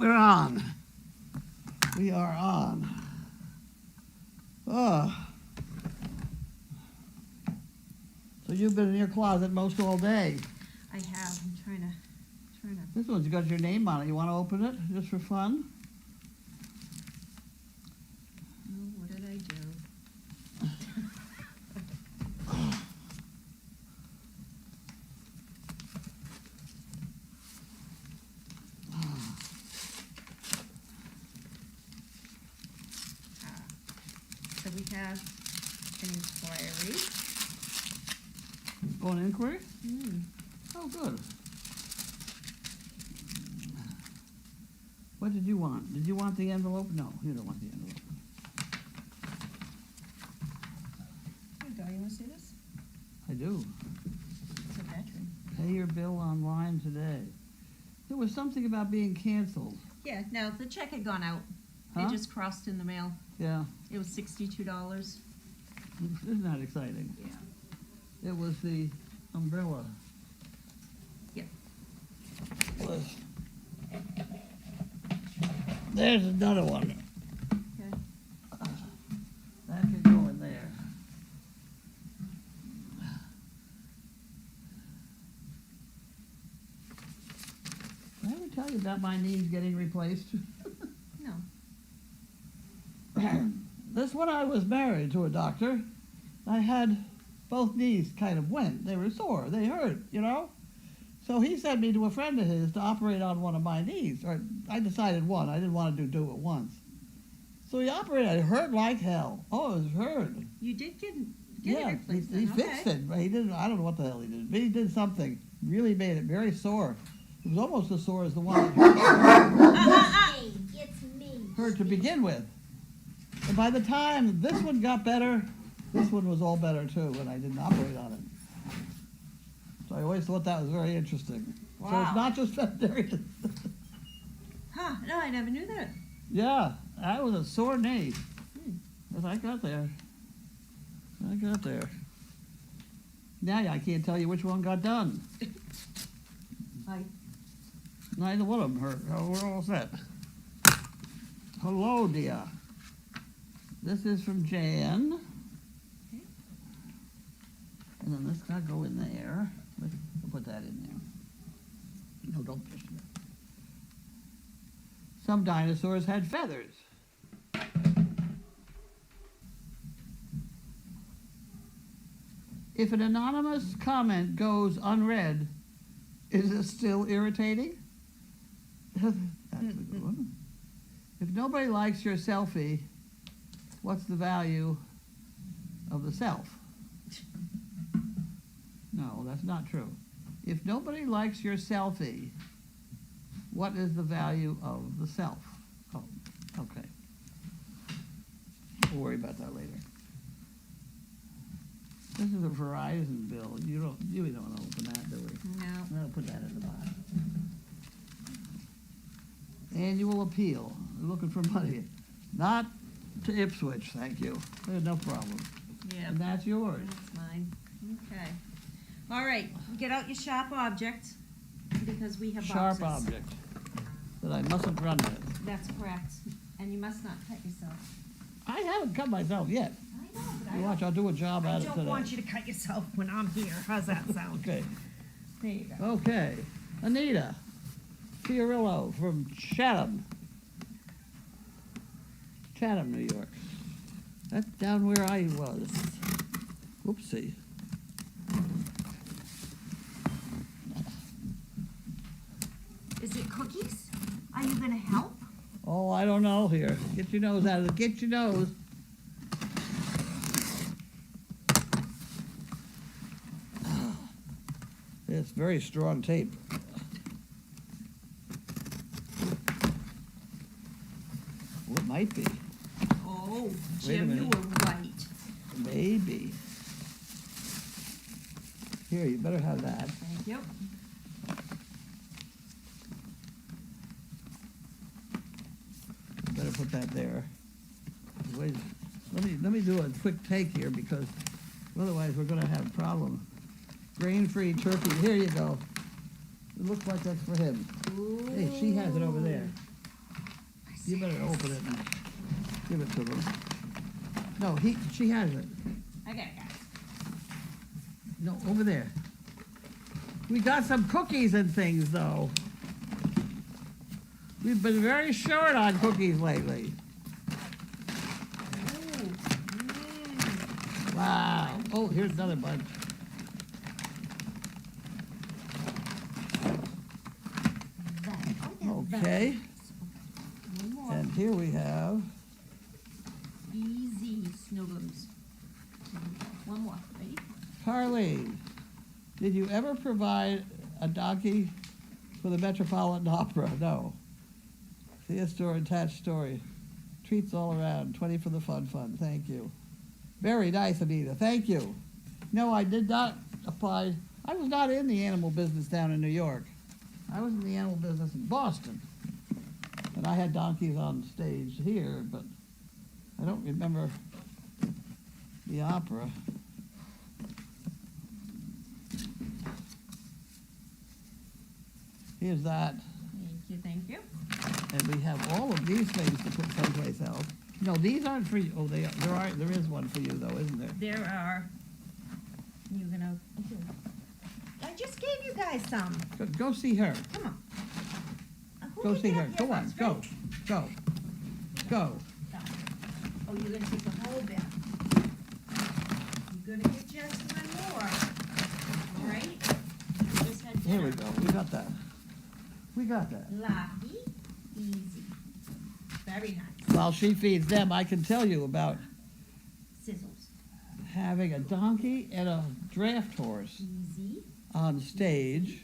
we're on. We are on. Oh. So you've been in your closet most all day. I have. I'm trying to. This one's got your name on it. You want to open it just for fun? Oh, what did I do? So we have an inquiry. Oh, an inquiry? Oh, good. What did you want? Did you want the envelope? No, you don't want the envelope. Here you go. You want to see this? I do. It's a veteran. Pay your bill online today. There was something about being canceled. Yeah, no, the check had gone out. Huh? It just crossed in the mail. Yeah. It was $62. Isn't that exciting? Yeah. It was the umbrella. Yep. There's another one. Okay. That can go in there. Did I ever tell you about my knees getting replaced? No. This when I was married to a doctor, I had both knees kind of went. They were sore. They hurt, you know? So he sent me to a friend of his to operate on one of my knees. Or I decided one. I didn't want to do it once. So he operated. It hurt like hell. Oh, it was hurt. You did get Yeah, it replaced he then. fixed it. But he didn't. I don't know what the hell he did. But he did something. Really made it very sore. It was almost as sore as the one that It's me. hurt to begin with. And by the time this one got better, this one was all better too, and I didn't operate on it. So I always thought that was very interesting. So Wow. it's not just veterinary. Huh, no, I never knew that. Yeah, that was a sore knee. But I got there. Now I can't tell you which one got done. Neither one of them hurt. Oh, we're all set. Hello, dear. This is from Jan. Okay. And then this got to go in there. We'll put that in there. No, don't push it. Some dinosaurs had feathers. If an anonymous comment goes unread, is it still irritating? That's a good one. If nobody likes your selfie, what's the value of the self? No, that's not true. If nobody likes your selfie, what is the value of the self? Oh, okay. We'll worry about that later. This is a Verizon bill. You don't want to open that, do we? No. I'll put that in the bottom. Annual appeal. We're looking for money. Not to Ipswich, thank you. There's no problem. Yeah. And that's yours. That's mine. Okay. All right, get out your sharp object because we have Sharp boxes. object that I mustn't run with. That's correct. And you must not cut yourself. I haven't cut myself yet. I know, but You watch, I'll do a job at it don't today. want you to cut yourself when I'm here. How's that sound? Okay. There you go. Okay. Anita Fiorillo from Chatham, New York. That's down where I was. Whoopsie. Is it cookies? Are you gonna help? Oh, I don't know here. Get your nose out of it. Get your nose. It's very strong tape. Well, it might be. Oh, Wait a Jim, you minute. were right. Maybe. Here, you better have that. Thank you. Better put that there. Wait, let me do a quick take here because otherwise we're gonna have a problem. Grain-free turkey, here you go. It looks like that's for him. Hey, she has it over there. You better open it and give it to them. No, she has it. I got it, guys. No, over there. We got some cookies and things, though. We've been very short on cookies lately. Ooh. Wow. Oh, here's another bunch. Okay. One more. And here we have, Easy snowballs. One more. Ready? Carlene, did you ever provide a donkey for the Metropolitan Opera? No. Theater attached story. Treats all around. 20 for the fun. Thank you. Very nice, Anita. Thank you. No, I did not apply. I was not in the animal business down in New York. I was in the animal business in Boston. And I had donkeys on stage here, but I don't remember the opera. Here's that. Thank you. And we have all of these things to put someplace else. No, these aren't for you. Oh, they are. There is one for you, though, isn't there? There are. You're gonna. I just gave you guys some. Go see her. Come on. Who Go picked see it her. up? Go Yes, on. that's Go. great. Go. Go. Oh, you're gonna take the whole bit. You're gonna get just one more. All right? You just had Here we dinner. go. We got that. We got that. Lucky, easy. Very nice. While she feeds them, I can tell you about Sizzles. having a donkey and a draft horse Easy. on stage.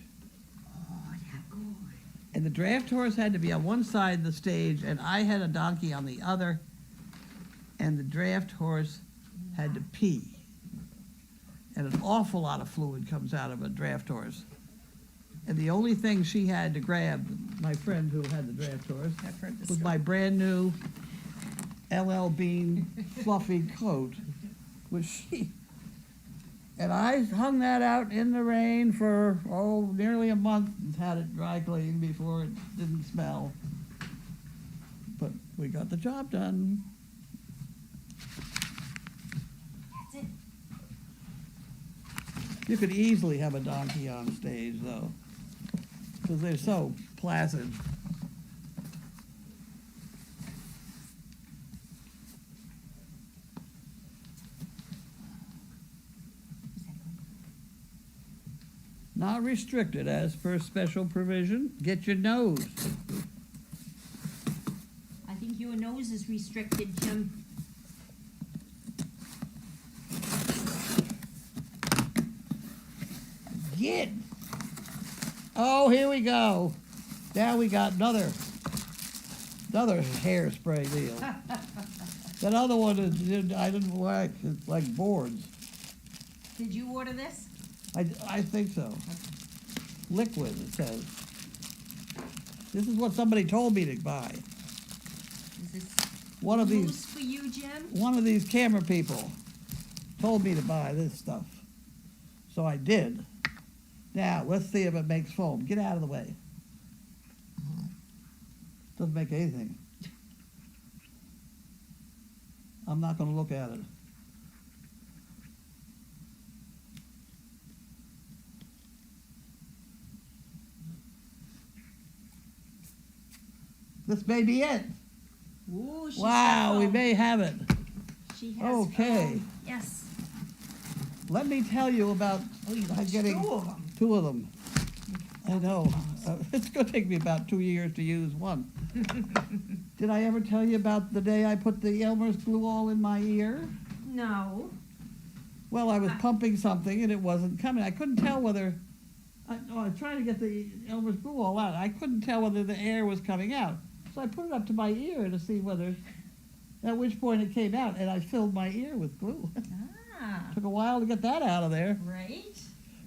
Oh, that good. And the draft horse had to be on one side of the stage, and I had a donkey on the other, and the draft horse had to pee. And an awful lot of fluid comes out of a draft horse. And the only thing she had to grab, my friend who had the draft horse, I've heard this was story. my brand new LL Bean fluffy coat, which she, and I hung that out in the rain for, nearly a month and had it dry cleaned before it didn't smell. But we got the job done. That's it. You could easily have a donkey on stage, though, because they're so placid. Not restricted as per special provision. Get your nose. I think your nose is restricted, Jim. Get. Oh, here we go. Now we got another hairspray deal. That other one is, I didn't like. It's like boards. Did you order this? I think so. Liquid, it says. This is what somebody told me to buy. Is this One of loose these, for you, Jim? one of these camera people told me to buy this stuff. So I did. Now, let's see if it makes foam. Get out of the way. Doesn't make anything. I'm not going to look at it. This may be it. Ooh, she's Wow, got we foam. may have it. She has Okay. foam. Yes. Let me tell you about Oh, you got getting two of them. two of them. I know. It's going to take me about 2 years to use one. Did I ever tell you about the day I put the Elmer's glue all in my ear? No. Well, I was pumping something and it wasn't coming. I couldn't tell whether, I was trying to get the Elmer's glue all out. I couldn't tell whether the air was coming out. So I put it up to my ear to see whether, at which point it came out, and I filled my ear with glue. Ah. Took a while to get that out of there. Right?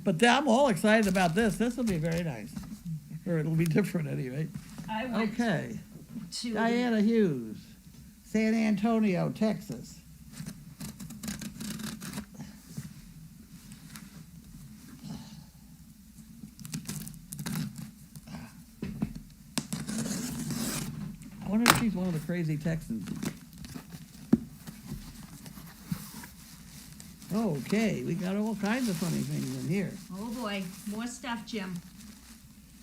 But I'm all excited about this. This will be very nice. Or it'll be different anyway. I went Okay. to Diana Hughes, San Antonio, Texas. wonder if she's one of the crazy Texans. Okay, we got all kinds of funny things in here. Oh boy, more stuff, Jim.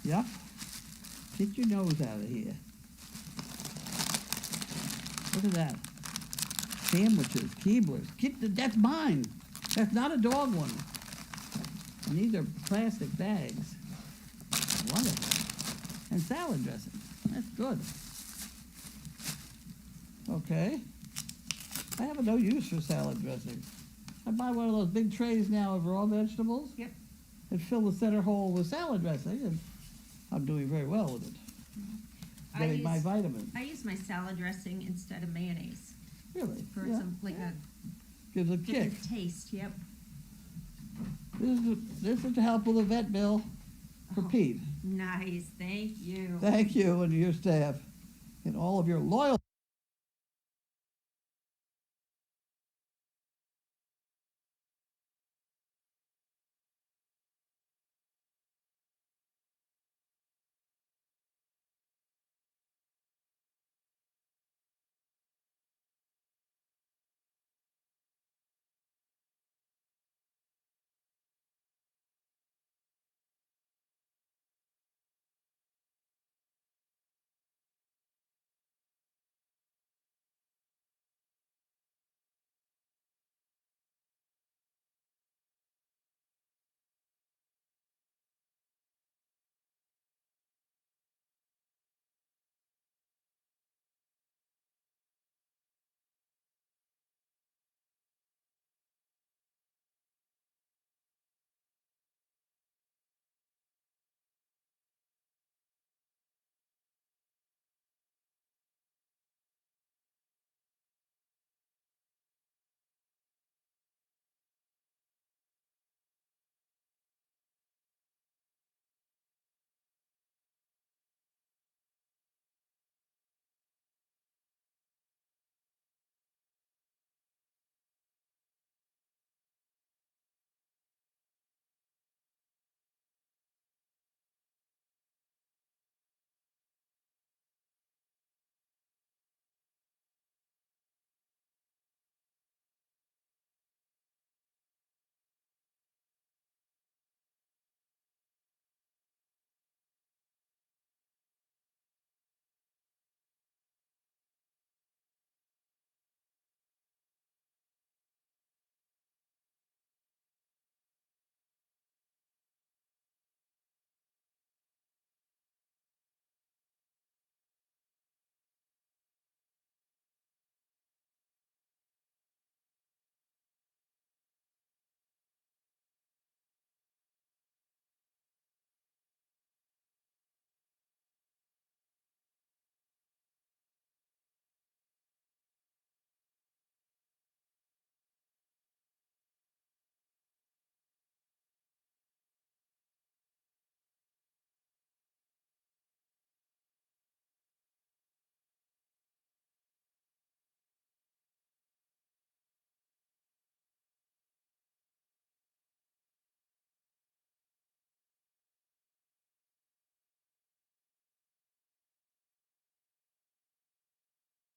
Yep. Get your nose out of here. Look at that. Sandwiches, Keeblers. That's mine. That's not a dog one. And these are plastic bags. Wonderful. And salad dressing. That's good. Okay. I have no use for salad dressing. I buy one of those big trays now of raw vegetables. Yep. And fill the center hole with salad dressing, and I'm doing very well with it. Getting my vitamins. I use my salad dressing instead of mayonnaise Really? for Yeah. some a Gives a kick. different taste. Yep. This is to help with a vet bill for Oh. Pete. Nice, thank you. Thank you and your staff and all of your loyal.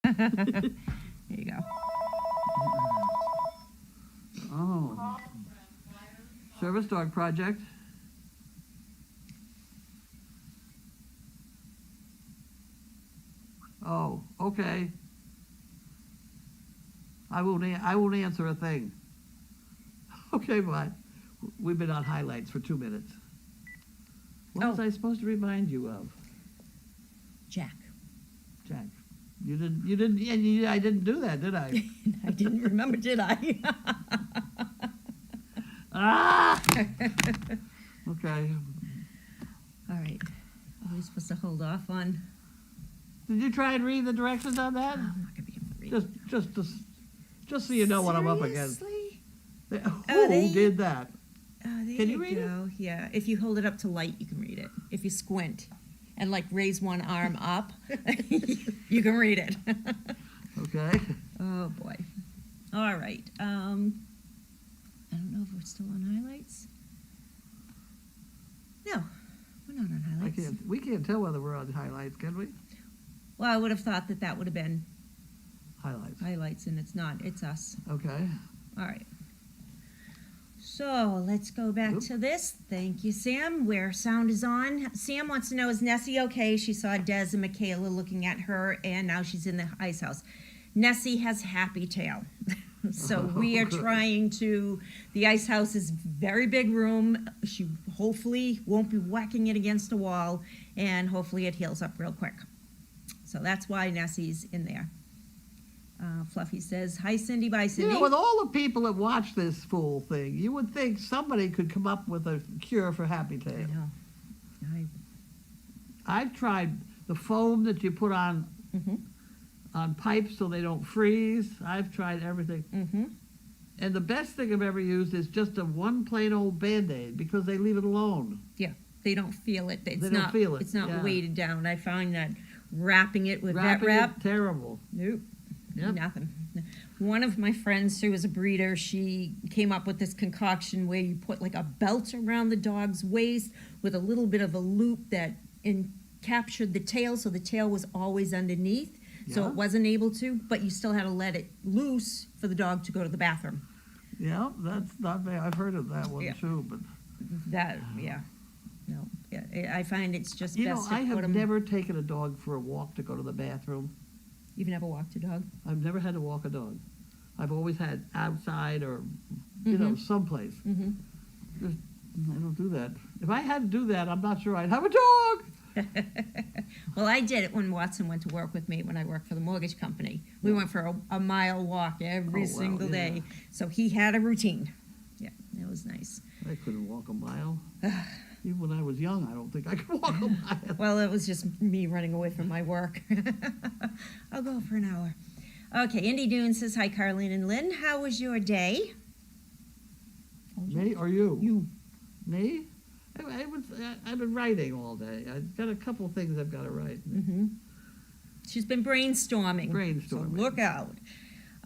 There you go. Oh. Service dog project. Oh, okay. I won't answer a thing. Okay, bye. We've been on highlights for 2 minutes. What was I supposed to remind you of? Jack. Jack. You didn't, I didn't do that, did I? I didn't remember, did I? Ah! Okay. All right. Are we supposed to hold off on? Did you try and read the directions on that? I'm not gonna be able to read. Just so you know what I'm up against. Seriously? Who did that? There Can you read it? go. Yeah. If you hold it up to light, you can read it. If you squint and like raise one arm up, you can read it. Okay. Oh boy. All right. I don't know if we're still on highlights. No, we're not on highlights. We can't tell whether we're on highlights, can we? Well, I would have thought that that would have been Highlights. and it's not. It's us. Okay. All right. So let's go back Oop. to this. Thank you, Sam. Where sound is on. Sam wants to know, is Nessie okay? She saw Des and Michaela looking at her, and now she's in the ice house. Nessie has happy tail. So we are good. trying to, the ice house is very big room. She hopefully won't be whacking it against a wall, and hopefully it heals up real quick. So that's why Nessie's in there. Fluffy says, hi, Cindy, bye, Cindy. With all the people that watch this fool thing, you would think somebody could come up with a cure for happy I tail. know. I've tried the foam that you put on pipes so they don't freeze. I've tried everything. Mm-hmm. And the best thing I've ever used is just a one plain old Band-Aid because they leave it alone. Yeah, they don't feel it. It's They don't not, feel it, It's not yeah. weighted down. I find that wrapping it with vet Wrapping wrap, it, terrible. nope, Yep. nothing. One of my friends who was a breeder, she came up with this concoction where you put like a belt around the dog's waist with a little bit of a loop that captured the tail, so the tail was always underneath, so Yeah. it wasn't able to, but you still had to let it loose for the dog to go to the bathroom. Yeah, that's not bad. I've heard of that one Yeah. too, but That, yeah, no, yeah, I find it's just best to I put have them. never taken a dog for a walk to go to the bathroom. You've never walked a dog? I've never had to walk a dog. I've always had outside or, someplace. Mm-hmm. I don't do that. If I had to do that, I'm not sure I'd have a dog. Well, I did it when Watson went to work with me when I worked for the mortgage company. We went for a mile walk every Oh, wow, single yeah. day. So he had a routine. Yeah, it was nice. I couldn't walk a mile. Even when I was young, I don't think I could walk a mile. Well, it was just me running away from my work. I'll go for an hour. Okay, Indy Dune says, hi, Carlene and Lynn. How was your day? Me or you? You. Me? I've been writing all day. I've got a couple of things I've got to write. Mm-hmm. She's been brainstorming. Brainstorming. So look out.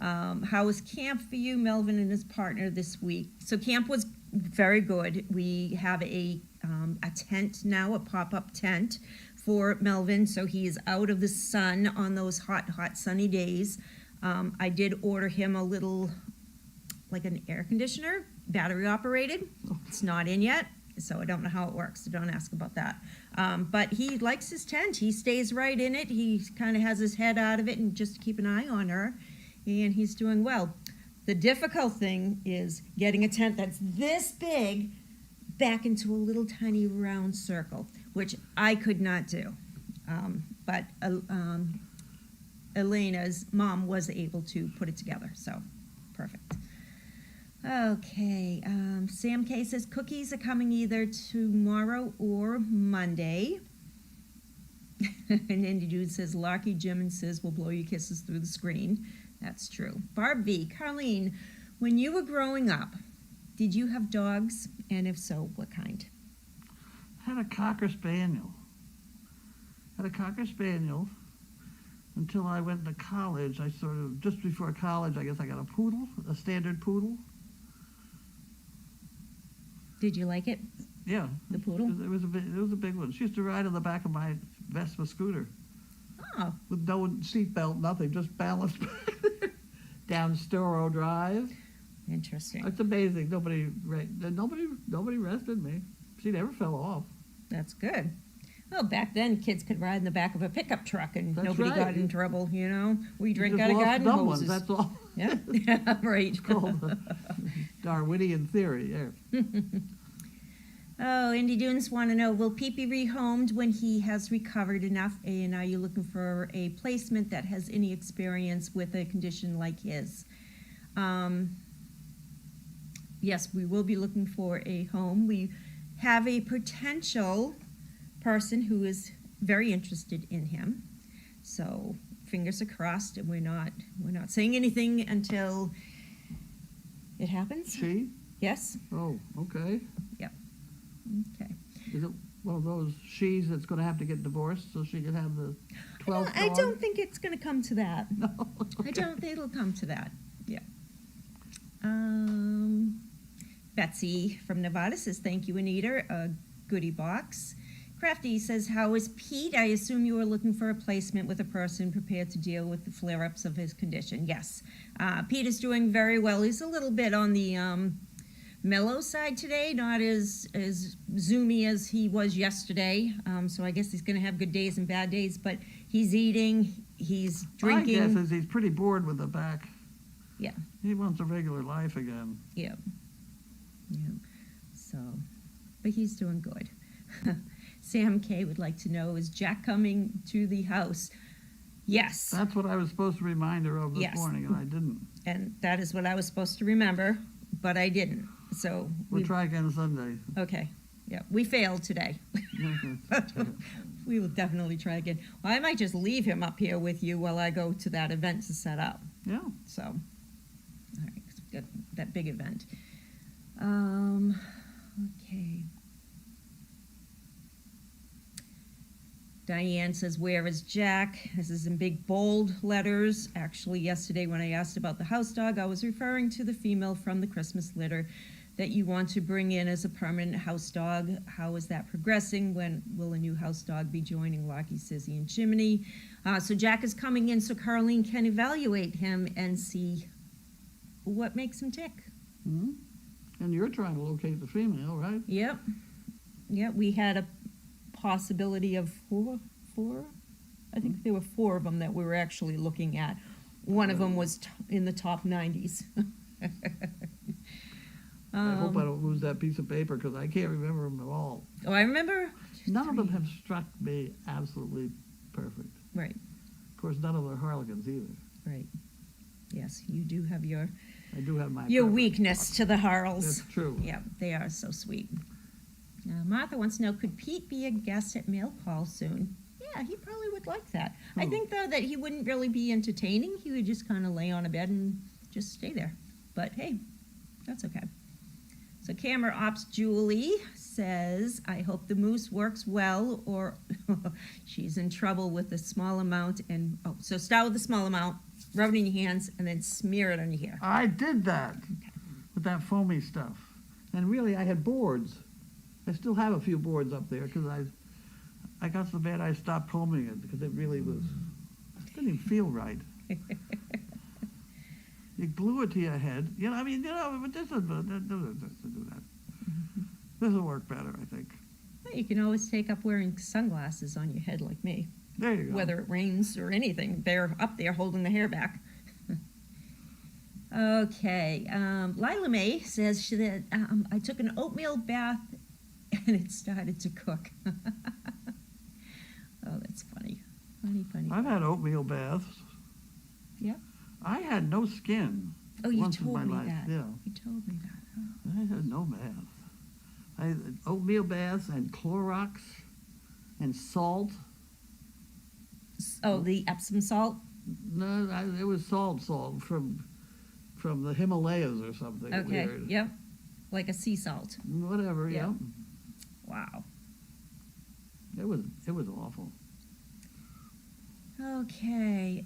How was camp for you, Melvin and his partner this week? So camp was very good. We have a tent now, a pop-up tent for Melvin, so he is out of the sun on those hot, sunny days. I did order him a little, like an air conditioner, battery operated. It's not in yet, so I don't know how it works, so don't ask about that. But he likes his tent. He stays right in it. He kind of has his head out of it and just to keep an eye on her, and he's doing well. The difficult thing is getting a tent that's this big back into a little tiny round circle, which I could not do. But Elena's mom was able to put it together, so perfect. Okay, Sam K says cookies are coming either tomorrow or Monday. And Indy Dude says Larky Jim and Sis will blow your kisses through the screen. That's true. Barb V, Carlene, when you were growing up, did you have dogs? And if so, what kind? I had a Cocker Spaniel. Until I went to college. I sort of, just before college, I guess I got a poodle, a standard poodle. Did you like it? Yeah. The poodle? It was a big one. She used to ride on the back of my Vespa scooter Oh, with no seatbelt, nothing, just balanced back there down Storrow Drive. interesting. It's amazing. Nobody arrested me. She never fell off. That's good. Well, back then, kids could ride in the back of a pickup truck and That's nobody right. got in trouble, you know? We You drink just out of lost garden dumb ones, hoses. that's all. Yeah, yeah, right. It's called the Darwinian theory. Yeah. Oh, Indy Dunes want to know, will Pee-Pee rehomed when he has recovered enough? And are you looking for a placement that has any experience with a condition like his? Yes, we will be looking for a home. We have a potential person who is very interested in him. So fingers are crossed, and we're not saying anything until it happens. She? Yes. Oh, okay. Okay. Is it one of those she's that's going to have to get divorced so she can have the 12th I dog? don't think it's going to come to that. No. I don't think it'll come to that. Yeah. Betsy from Nevada says, thank you, Anita. A goodie box. Crafty says, how is Pete? I assume you were looking for a placement with a person prepared to deal with the flare-ups of his condition. Yes. Pete is doing very well. He's a little bit on the mellow side today, not as zoomy as he was yesterday. So I guess he's going to have good days and bad days, but he's eating, he's drinking. My guess is he's pretty bored with the back. Yeah. He wants a regular life again. Yeah. Yeah. So, but he's doing good. Sam K would like to know, is Jack coming to the house? Yes. That's what I was supposed to remind her of this Yes. morning, and I didn't. And that is what I was supposed to remember, but I didn't. So We'll try again Sunday. Okay. Yeah, we failed today. We will definitely try again. Well, I might just leave him up here with you while I go to that event to set up. Yeah. So, all right, 'cause we've got that big event. Okay. Diane says, where is Jack? This is in big bold letters. Actually, yesterday when I asked about the house dog, I was referring to the female from the Christmas litter that you want to bring in as a permanent house dog. How is that progressing? When will a new house dog be joining Locky, Sizzy, and Chimney? So Jack is coming in so Carlene can evaluate him and see what makes him tick. Hmm? And you're trying to locate the female, right? Yep. Yep, we had a possibility of four? I think there were 4 of them that we were actually looking at. One of them was in the top 90s. I hope I don't lose that piece of paper because I can't remember them at all. Oh, I remember. None of them have struck me absolutely perfect. Right, Of course, none of them are Harlequins either. right. Yes, you do have your I do have my your preference. weakness to the Harls. That's true. Yeah, they are so sweet. Martha wants to know, could Pete be a guest at Mail Call soon? Yeah, he probably would like that. I Oh. think, though, that he wouldn't really be entertaining. He would just kind of lay on a bed and just stay there. But, hey, that's okay. So Camera Ops Julie says, I hope the mousse works well or she's in trouble with a small amount. And so start with the small amount, rub it in your hands, and then smear it on your hair. I did that with that foamy stuff. And really, I had boards. I still have a few boards up there because I got so bad I stopped combing it because it really was, it didn't even feel right. You glue it to your head. But this will do that. This will work better, I think. Well, you can always take up wearing sunglasses on your head like me. There you go. Whether it rains or anything, they're up there holding the hair back. Okay, Lila Mae says that I took an oatmeal bath and it started to cook. Oh, that's funny. Funny. I've had oatmeal baths. Yeah. I had no skin. Oh, you once in told my me life. that. Yeah. You told me that. Oh. I had no bath. I had oatmeal baths and Clorox and salt. Oh, the Epsom salt? No, it was salt from the Himalayas or something. Okay, Weird. yep. Like a sea salt. Whatever, Yeah. yeah. Wow. It was awful. Okay,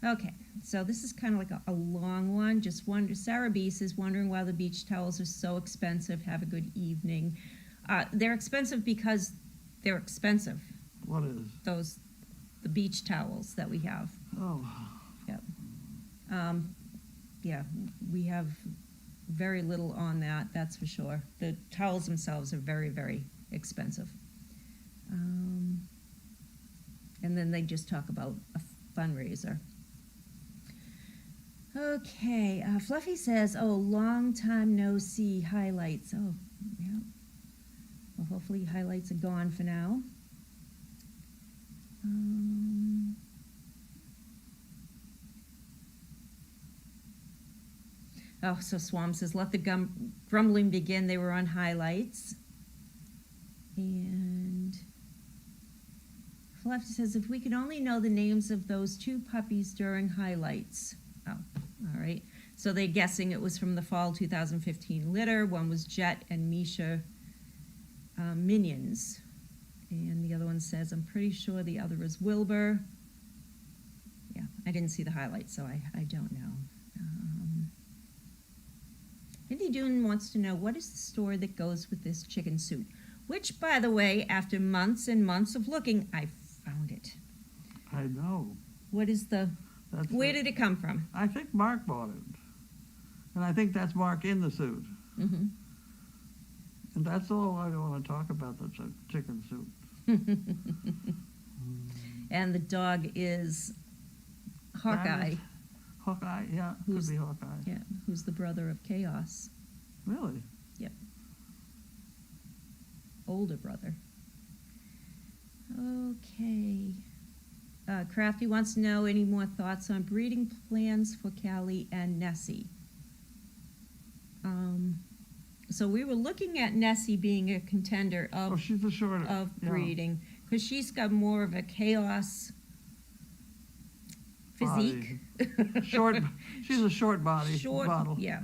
okay, so this is kind of like a long one. Sarah Beese is wondering why the beach towels are so expensive. Have a good evening. They're expensive because they're expensive. What is? The beach towels that we have. Oh, Yeah, we have very little on that, that's for sure. The towels themselves are very, very expensive. And then they just talk about a fundraiser. Okay, Fluffy says, oh, long time no see highlights. Oh, yeah. Well, hopefully highlights are gone for now. Oh, so Swam says, let the grumbling begin. They were on highlights. And Fluffy says, if we could only know the names of those 2 puppies during highlights. Oh, all right. So they're guessing it was from the fall 2015 litter. One was Jet and Misha Minions. And the other one says, I'm pretty sure the other is Wilbur. Yeah, I didn't see the highlights, so I don't know. Cindy Doon wants to know, what is the story that goes with this chicken suit? Which, by the way, after months and months of looking, I found it. I know. What is the, where did it come from? I think Mark bought it. And I think that's Mark in the suit. Mm-hmm. And that's all I want to talk about, the chicken suit. And the dog is Hawkeye. Hawkeye, yeah, could be Hawkeye. Yeah, who's the brother of Chaos. Really? Yep. Older brother. Okay. Crafty wants to know any more thoughts on breeding plans for Callie and Nessie. So we were looking at Nessie being a contender of, she's the shorter. of Yeah. breeding, because she's got more of a Chaos physique. Short, she's a short body, Short, bottle. yeah.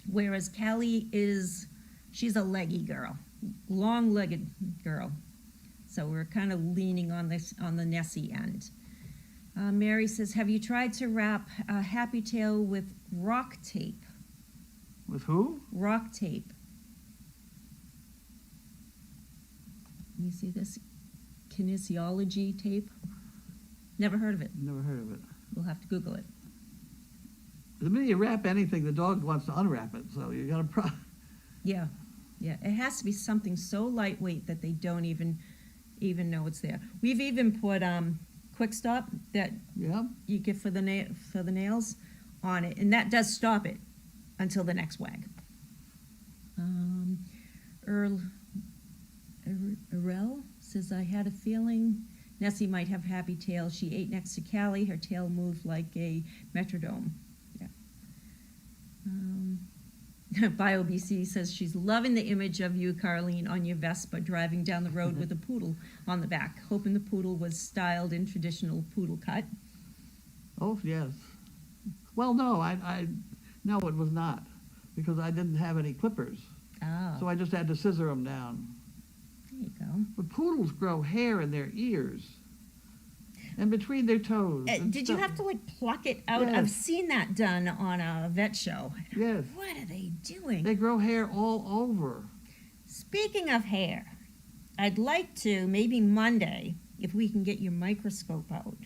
Whereas Callie she's a leggy girl, long-legged girl. So we're kind of leaning on the Nessie end. Mary says, have you tried to wrap a Happy Tail with rock tape? With who? Rock tape. You see this? Kinesiology tape? Never heard of it. Never heard of it. We'll have to Google it. The minute you wrap anything, the dog wants to unwrap it, so you got to Yeah, yeah. It has to be something so lightweight that they don't even know it's there. We've even put Quick Stop that Yeah. you get for the nails on it, and that does stop it until the next wag. Erel says, I had a feeling Nessie might have happy tail. She ate next to Callie. Her tail moved like a metrodome. Yeah. BioBC says she's loving the image of you, Carlene, on your Vespa driving down the road with a poodle on the back, hoping the poodle was styled in traditional poodle cut. Oh, yes. Well, no, no, it was not, because I didn't have any clippers. Oh, So I just had to scissor them down. there you go. But poodles grow hair in their ears and between their toes. and Did you stuff. have to pluck it out? Yes. I've seen that done on a vet show. Yes. What are they doing? They grow hair all over. Speaking of hair, I'd like to, maybe Monday, if we can get your microscope out,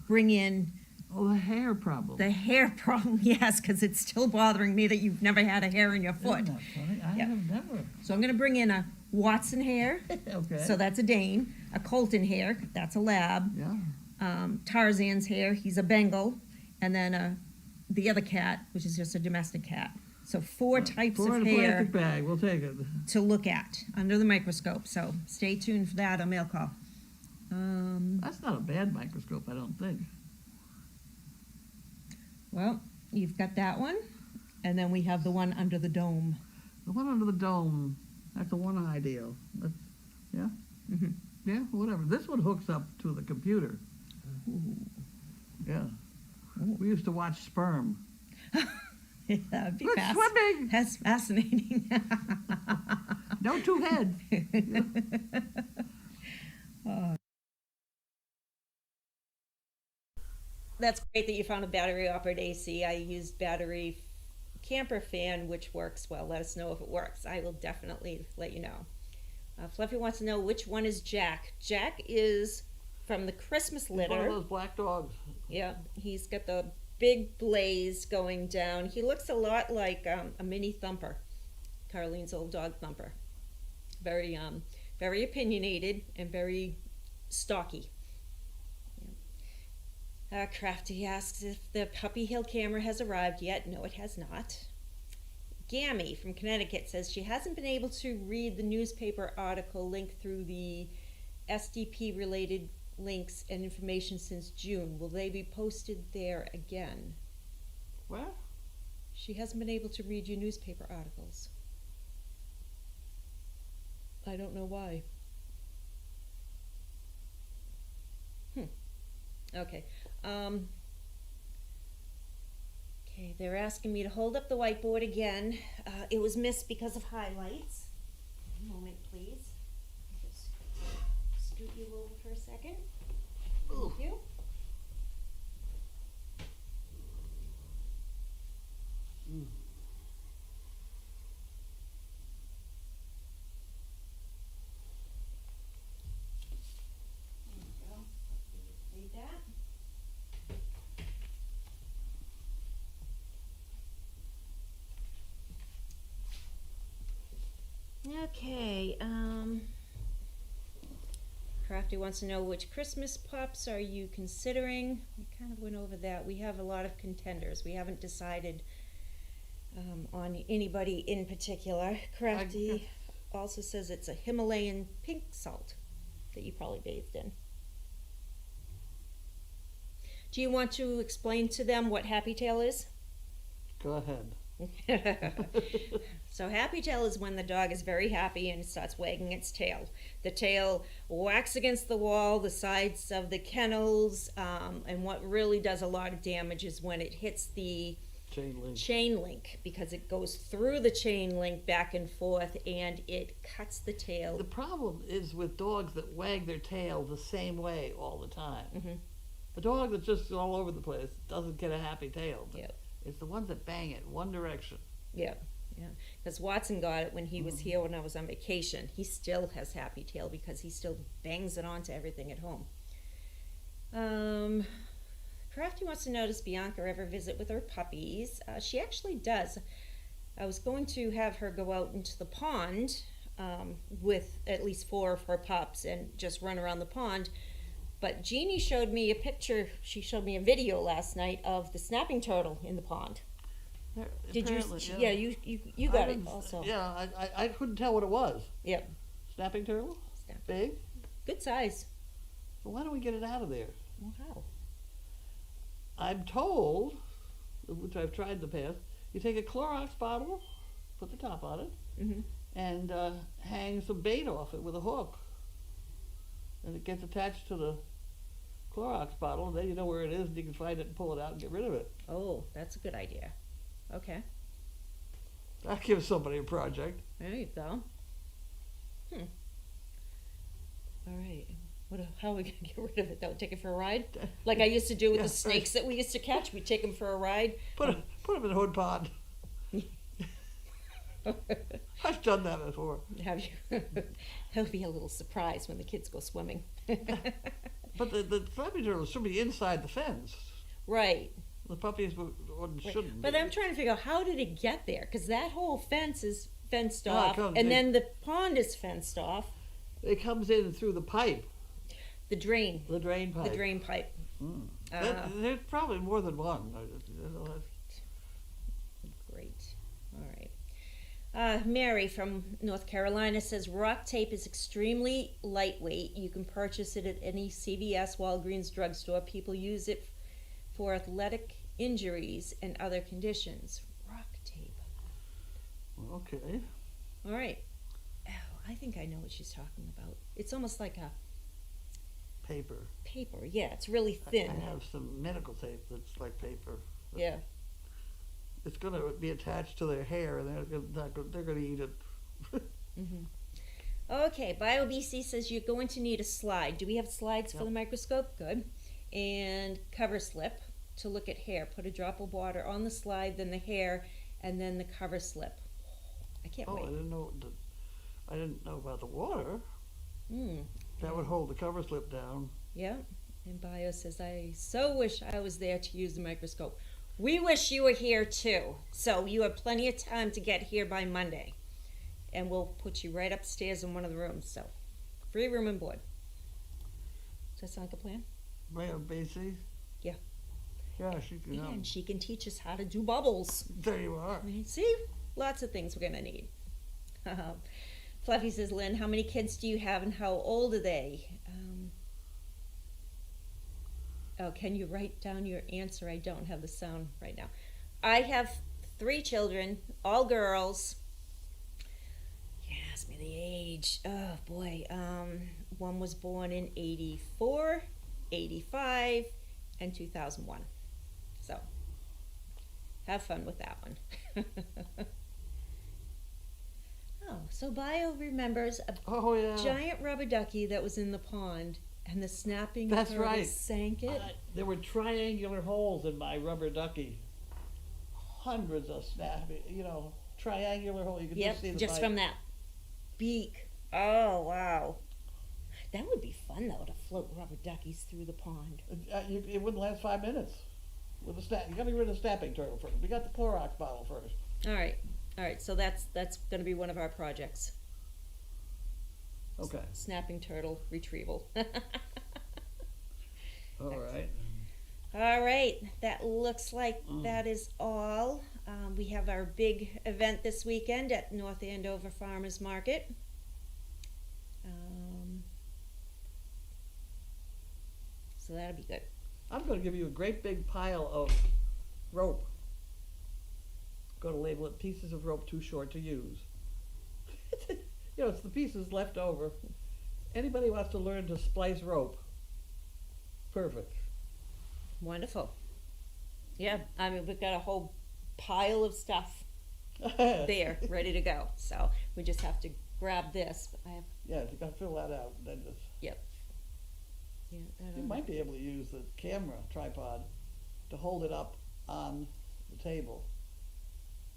bring in Oh, the hair problem. the hair problem. Yes, because it's still bothering me that you've never had a hair in your foot. Isn't that funny? I Yep. have never. So I'm going to bring in a Watson hair. Okay. So that's a Dane. A Colton hair. That's a Lab. Yeah. Tarzan's hair. He's a Bengal. And then the other cat, which is just a domestic cat. So four types Pour of in a hair plastic bag. We'll take it. to look at under the microscope. So stay tuned for that on Mail Call. That's not a bad microscope, I don't think. Well, you've got that one. And then we have the one under the dome. The one under the dome, that's the one eye deal. Yeah? Mm-hmm. Yeah, whatever. This one hooks up to the computer. Yeah. Ooh. We used to watch sperm. That'd be Good swimming! That's fascinating. No two heads. That's great that you found a battery-operated AC. I used battery camper fan, which works well. Let us know if it works. I will definitely let you know. Fluffy wants to know which one is Jack. Jack is from the Christmas One of litter. those black dogs. Yeah, he's got the big blaze going down. He looks a lot like a mini Thumper, Carlene's old dog Thumper. Very, very opinionated and very stocky. Crafty asks if the Puppy Hill camera has arrived yet. No, it has not. Gammy from Connecticut says she hasn't been able to read the newspaper article linked through the SDP related links and information since June. Will they be posted there again? What? She hasn't been able to read your newspaper articles. I don't know why. Okay. Okay, they're asking me to hold up the whiteboard again. It was missed because of highlights. One moment, please. Just scoot you over for a second. Thank you. Okay, Crafty wants to know which Christmas pups are you considering? We kind of went over that. We have a lot of contenders. We haven't decided on anybody in particular. Crafty also says it's a Himalayan pink salt that you probably bathed in. Do you want to explain to them what Happy Tail is? Go ahead. So Happy Tail is when the dog is very happy and starts wagging its tail. The tail whacks against the wall, the sides of the kennels, and what really does a lot of damage is when it hits the chain link, because it goes through the chain link back and forth and it cuts the tail. The problem is with dogs that wag their tail the same way all the time. Mm-hmm. A dog that's just all over the place doesn't get a happy tail. Yep. It's the ones that bang it one direction. Yeah, yeah. Because Watson got it when he was here when I was on vacation. He still has happy tail because he still bangs it onto everything at home. Crafty wants to know, does Bianca ever visit with her puppies? She actually does. I was going to have her go out into the pond with at least 4 of her pups and just run around the pond. But Jeannie showed me a picture, she showed me a video last night of the snapping turtle in the pond. Did you? Yeah, you got it also. Yeah, I couldn't tell what it was. Yep. Snapping turtle? Big? Good size. Well, why don't we get it out of there? Well, how? I'm told, which I've tried in the past, you take a Clorox bottle, put the top on it, Mm-hmm. and hang some bait off it with a hook. And it gets attached to the Clorox bottle, and then you know where it is, and you can find it and pull it out and get rid of it. Oh, that's a good idea. Okay. That gives somebody a project. There you go. All right. How are we going to get rid of it, though? Take it for a ride? Like I used to do with the snakes that we used to catch. We'd take them for a ride. Put them in the hood pond. I've done that before. Have you? That'll be a little surprise when the kids go swimming. But the snapping turtles should be inside the fence. Right. The puppies shouldn't. But I'm trying to figure out, how did it get there? Because that whole fence is fenced it off, comes and in. then the pond is fenced off. It comes in through the pipe. The drain. The drain pipe. The drain pipe. There's probably more than one. Great. All right. Mary from North Carolina says rock tape is extremely lightweight. You can purchase it at any CVS, Walgreens drugstore. People use it for athletic injuries and other conditions. Rock tape. Okay. All right. Oh, I think I know what she's talking about. It's almost like a paper. Paper, yeah. It's really thin. I have some medical tape that's like paper. Yeah. It's going to be attached to their hair, and they're going to eat it. Mm-hmm. Okay, BioBC says you're going to need a slide. Do we have slides for the microscope? Good. And cover slip to look at hair. Put a drop of water on the slide, then the hair, and then the cover slip. I can't wait. I didn't know about the water. Mm. That would hold the cover slip down. Yeah. And Bio says, I so wish I was there to use the microscope. We wish you were here too. So you have plenty of time to get here by Monday. And we'll put you right upstairs in one of the rooms. So free room and board. Does that sound like a plan? BC? Yeah. Yeah, she can. And she can teach us how to do bubbles. There you are. See? Lots of things we're going to need. Fluffy says, Lynn, how many kids do you have and how old are they? Can you write down your answer? I don't have the sound right now. I have 3 children, all girls. You asked me the age. Oh, boy. One was born in 84, 85, and 2001. So, have fun with that one. Oh, so Bio remembers a giant rubber ducky that was in the pond, and the snapping turtle sank it. There were triangular holes in my rubber ducky. Hundreds of snapping, triangular holes. You could just see the just from that beak. Oh, wow. That would be fun, though, to float rubber duckies through the pond. It wouldn't last 5 minutes. With the you got to get rid of the snapping turtle first. We got the Clorox bottle first. All right. So that's going to be one of our projects. Okay. Snapping turtle retrieval. All right. All right, that looks like that is all. We have our big event this weekend at North Andover Farmers Market. So that'll be good. I'm going to give you a great big pile of rope. Going to label it pieces of rope too short to use. You know, it's the pieces left over. Anybody who wants to learn to splice rope, perfect. Wonderful. Yeah, I mean, we've got a whole pile of stuff there ready to go. So we just have to grab this. I have, Yeah, you got to fill that out. Then just. yep. Yeah, You might be able to use the camera tripod to hold it up on the table.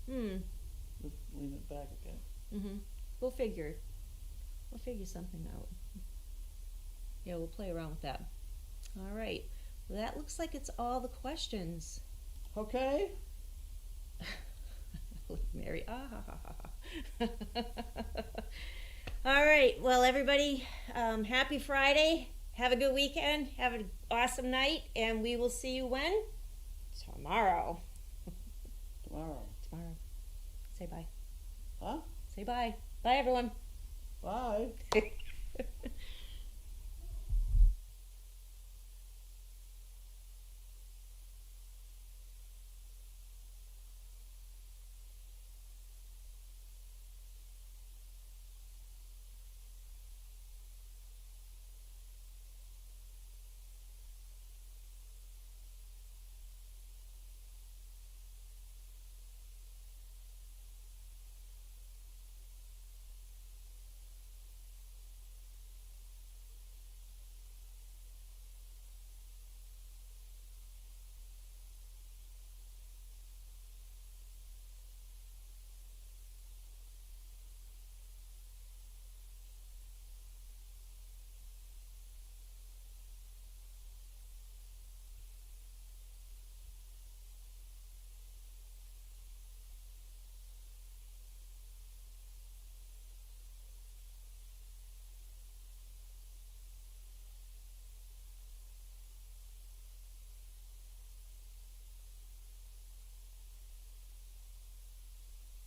Just lean it back again. We'll figure something out. Yeah, we'll play around with that. All right. Well, that looks like it's all the questions. Okay. Mary. All right. Well, everybody, happy Friday. Have a good weekend. Have an awesome night. And we will see you when? Tomorrow. Tomorrow. Say bye. Huh? Say bye. Bye, everyone. Bye.